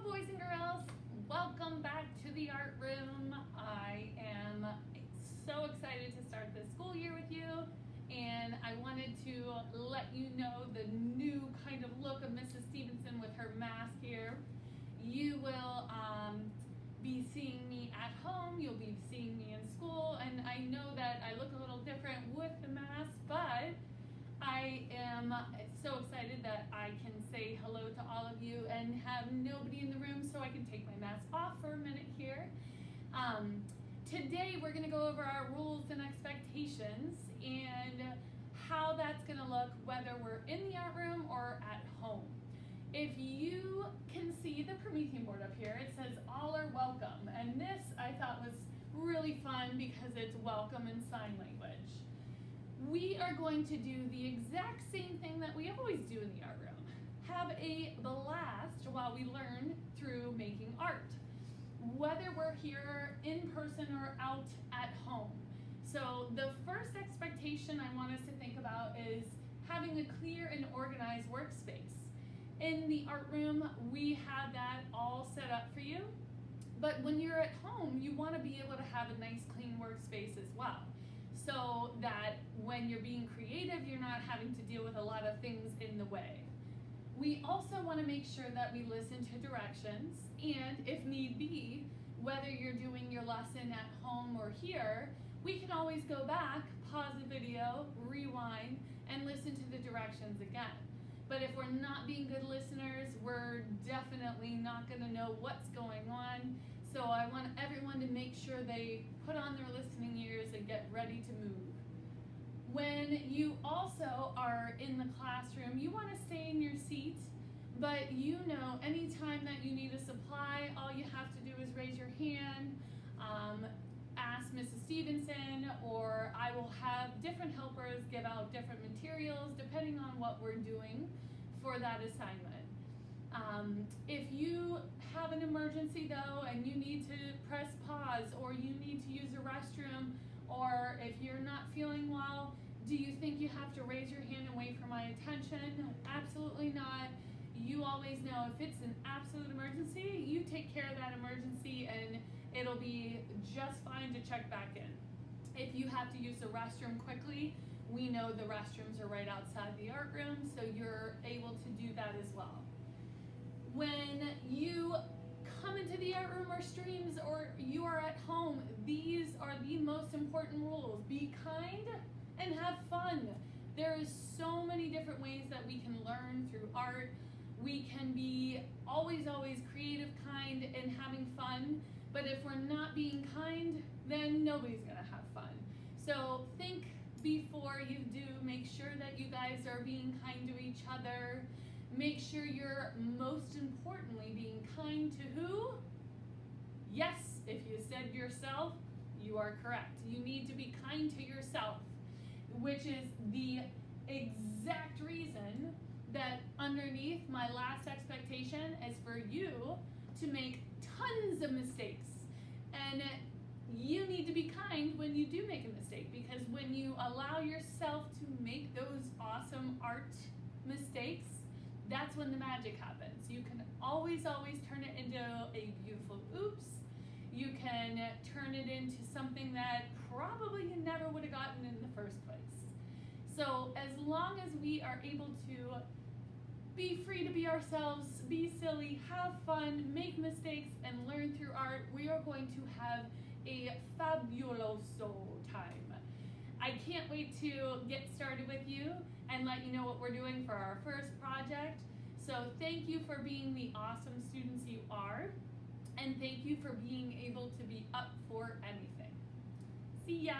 boys and girls, welcome back to the art room. I am so excited to start this school year with you, and I wanted to let you know the new kind of look of Mrs. Stevenson with her mask here. You will be seeing me at home, you'll be seeing me in school, and I know that I look a little different with the mask, but I am so excited that I can say hello to all of you and have nobody in the room, so I can take my mask off for a minute here. Today we're going to go over our rules and expectations and how that's going to look whether we're in the art room or at home. If you can see the Promethean board up here, it says all are welcome, and this I thought was really fun because it's welcome in sign language. We are going to do the exact same thing that we always do in the art room. Have a blast while we learn through making art, whether we're here in person or out at home. So the first expectation I want us to think about is having a clear and organized workspace. In the art room, we have that all set up for you, but when you're at home, you want to be able to have a nice clean workspace as well, so that when you're being creative, you're not having to deal with a lot of things in the way. We also want to make sure that we listen to directions, and if need be, whether you're doing your lesson at home or here, we can always go back, pause the video, rewind, and listen to the directions again. But if we're not being good listeners, we're definitely not going to know what's going on. So I want everyone to make sure they put on their listening ears and get ready to move. When you also are in the classroom, you want to stay in your seat, but you know anytime that you need a supply, all you have to do is raise your hand, ask Mrs. Stevenson, or I will have different helpers give out different materials depending on what we're doing for that assignment. If you have an emergency though and you need to press pause, or you need to use a restroom, or if you're not feeling well, do you think you have to raise your hand and wait for my attention? Absolutely not. You always know if it's an absolute emergency, you take care of that emergency and it'll be just fine to check back in. If you have to use the restroom quickly, we know the restrooms are right outside the art room, so you're able to do that as well. When you come into the art room or streams, or you are at home, these are the most important rules. Be kind and have fun. There is so many different ways that we can learn through art. We can be always creative, kind, and having fun, but if we're not being kind, then nobody's gonna have fun. So think before you do, make sure that you guys are being kind to each other. Make sure you're most importantly being kind to who? Yes, if you said yourself, you are correct. You need to be kind to yourself, which is the exact reason that underneath my last expectation is for you to make tons of mistakes. And you need to be kind when you do make a mistake, because when you allow yourself to make those awesome art mistakes, that's when the magic happens. You can always turn it into a beautiful oops. You can turn it into something that probably you never would have gotten in the first place. So as long as we are able to be free to be ourselves, be silly, have fun, make mistakes, and learn through art, we are going to have a fabuloso time. I can't wait to get started with you and let you know what we're doing for our first project. So thank you for being the awesome students you are, and thank you for being able to be up for anything. See ya!